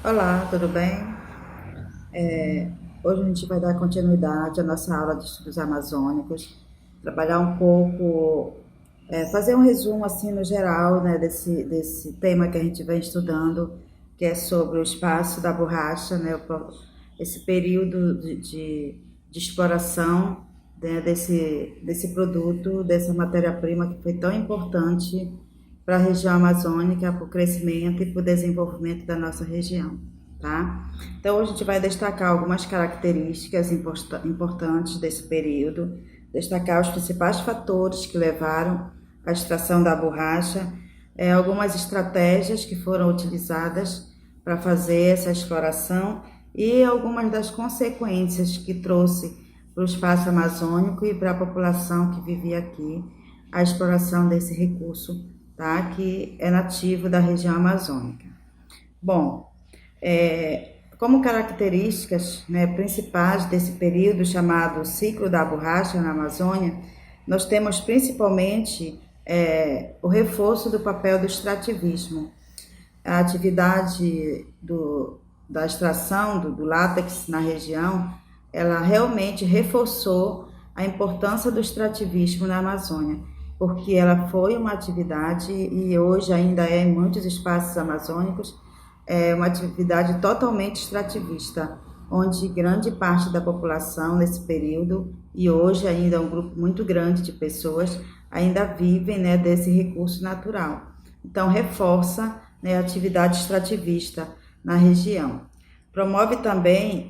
Olá, tudo bem? Hoje a gente vai dar continuidade à nossa aula de estudos amazônicos, trabalhar um pouco, fazer um resumo assim no geral, né, desse tema que a gente vem estudando, que é sobre o espaço da borracha, né, esse período de exploração, né, desse produto, dessa matéria-prima que foi tão importante para a região amazônica, para o crescimento e para o desenvolvimento da nossa região, tá? Então, a gente vai destacar algumas características importantes desse período, destacar os principais fatores que levaram à extração da borracha, algumas estratégias que foram utilizadas para fazer essa exploração e algumas das consequências que trouxe para o espaço amazônico e para a população que vivia aqui a exploração desse recurso, tá? Que é nativo da região amazônica. Bom, como características, né, principais desse período chamado ciclo da borracha na Amazônia, nós temos principalmente o reforço do papel do extrativismo. A atividade da extração do látex na região, ela realmente reforçou a importância do extrativismo na Amazônia, porque ela foi uma atividade e hoje ainda é em muitos espaços amazônicos, uma atividade totalmente extrativista, onde grande parte da população nesse período, e hoje ainda é um grupo muito grande de pessoas, ainda vivem, né, desse recurso natural. Então, reforça, né, a atividade extrativista na região. Promove também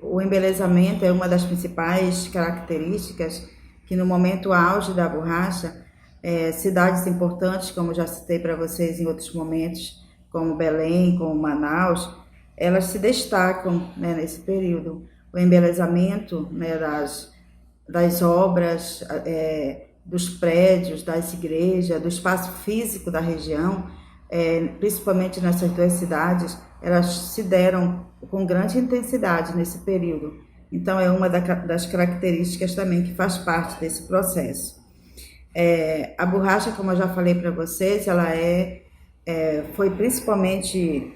o embelezamento, é uma das principais características que no momento auge da borracha, cidades importantes, como já citei para vocês em outros momentos, como Belém, como Manaus, elas se destacam, né, nesse período. O embelezamento, né, das obras, dos prédios, das igrejas, do espaço físico da região, principalmente nessas duas cidades, elas se deram com grande intensidade nesse período. Então, é uma das características também que faz parte desse processo. A borracha, como eu já falei para vocês, ela foi principalmente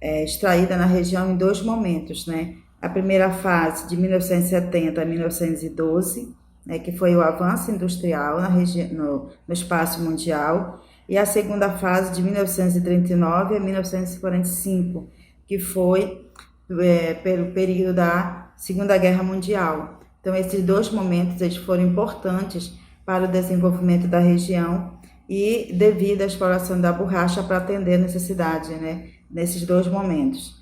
extraída na região em dois momentos, né? A primeira fase, de 1970 a 1912, né, que foi o avanço industrial no espaço mundial, e a segunda fase, de 1939 a 1945, que foi pelo período da Segunda Guerra Mundial. Então, esses dois momentos eles foram importantes para o desenvolvimento da região e devido à exploração da borracha para atender a necessidade, né, nesses dois momentos.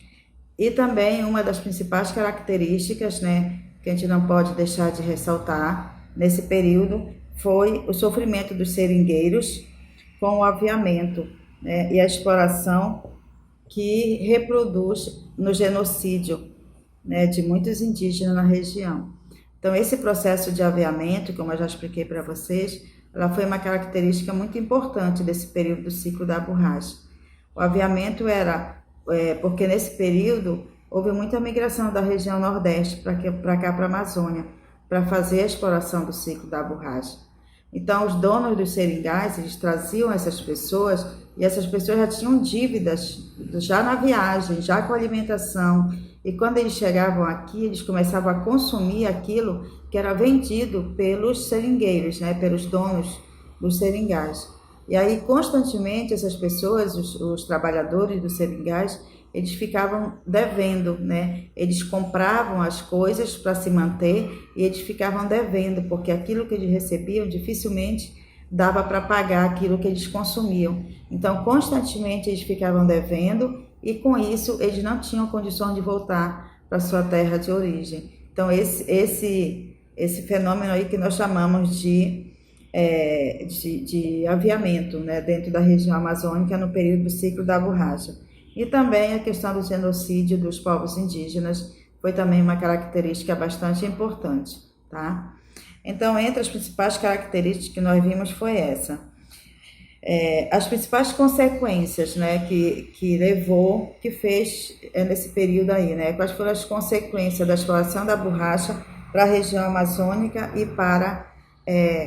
E também uma das principais características, né, que a gente não pode deixar de ressaltar nesse período foi o sofrimento dos seringueiros com o aviamento, né, e a exploração que reproduz no genocídio, né, de muitos indígenas na região. Então, esse processo de aviamento, como eu já expliquei para vocês, ela foi uma característica muito importante desse período do ciclo da borracha. O aviamento era, porque nesse período houve muita migração da região nordeste para cá, para a Amazônia, para fazer a exploração do ciclo da borracha. Então, os donos dos seringais, eles traziam essas pessoas e essas pessoas já tinham dívidas já na viagem, já com alimentação. E quando eles chegavam aqui, eles começavam a consumir aquilo que era vendido pelos seringueiros, né, pelos donos dos seringais. E aí, constantemente, essas pessoas, os trabalhadores dos seringais, eles ficavam devendo, né? Eles compravam as coisas para se manter e eles ficavam devendo, porque aquilo que eles recebiam dificilmente dava para pagar aquilo que eles consumiam. Então, constantemente eles ficavam devendo e com isso eles não tinham condições de voltar para sua terra de origem. Então, esse fenômeno aí que nós chamamos de aviamento, né, dentro da região amazônica no período do ciclo da borracha. E também a questão do genocídio dos povos indígenas foi também uma característica bastante importante, tá? Então, entre as principais características que nós vimos foi essa. As principais consequências, né, que fez nesse período aí, né? Quais foram as consequências da exploração da borracha para a região amazônica e para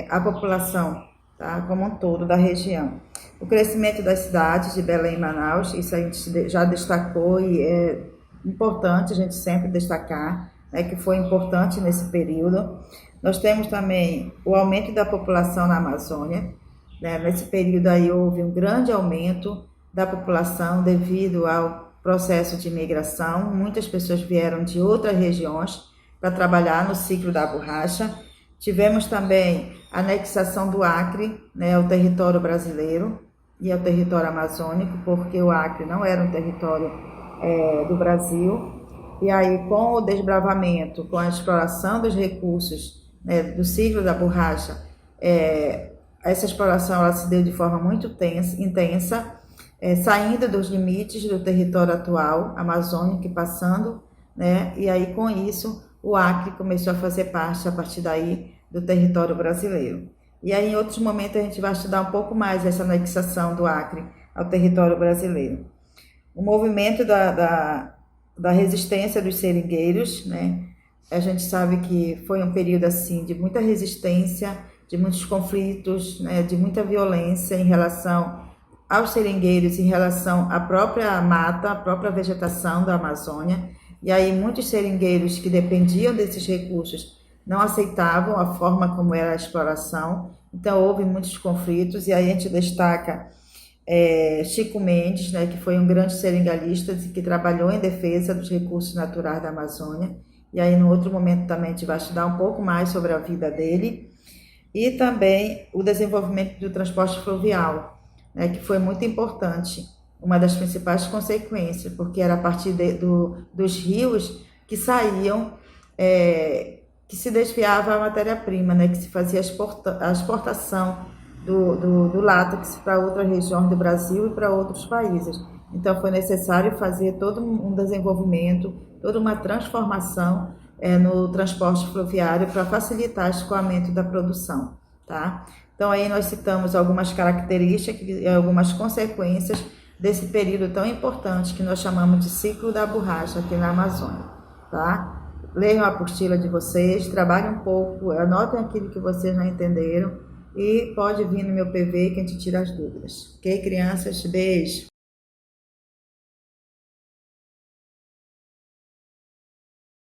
a população tá? Como um todo da região. O crescimento das cidades de Belém e Manaus, isso a gente já destacou e é importante a gente sempre destacar, né, que foi importante nesse período. Nós temos também o aumento da população na Amazônia, né? Nesse período aí houve um grande aumento da população devido ao processo de imigração. Muitas pessoas vieram de outras regiões para trabalhar no ciclo da borracha. Tivemos também a anexação do Acre, né, ao território brasileiro e ao território amazônico, porque o Acre não era um território do Brasil. E aí, com o desbravamento, com a exploração dos recursos, né, do ciclo da borracha, essa exploração ela se deu de forma muito intensa, saindo dos limites do território atual amazônico e passando, né, e aí com isso o Acre começou a fazer parte, a partir daí, do território brasileiro. E aí, em outros momentos, a gente vai estudar um pouco mais essa anexação do Acre ao território brasileiro. O movimento da resistência dos seringueiros, né? A gente sabe que foi um período assim de muita resistência, de muitos conflitos, né? De muita violência em relação aos seringueiros, em relação à própria mata, à própria vegetação da Amazônia. E aí muitos seringueiros que dependiam desses recursos não aceitavam a forma como era a exploração, então houve muitos conflitos, e aí a gente destaca Chico Mendes, né, que foi um grande seringalista que trabalhou em defesa dos recursos naturais da Amazônia, e aí no outro momento também a gente vai estudar um pouco mais sobre a vida dele, e também o desenvolvimento do transporte fluvial, né, que foi muito importante, uma das principais consequências, porque era a partir dos rios que saíam, que se desviava a matéria-prima, né, que se fazia a exportação do látex para outras regiões do Brasil e para outros países. Então foi necessário fazer todo um desenvolvimento, toda uma transformação no transporte fluviário para facilitar o escoamento da produção, tá? Então aí nós citamos algumas características e algumas consequências desse período tão importante que nós chamamos de ciclo da borracha aqui na Amazônia, tá? Leiam a apostila de vocês, trabalhem um pouco, anotem aquilo que vocês não entenderam e pode vir no meu PV que a gente tira as dúvidas. Ok, crianças? Beijo!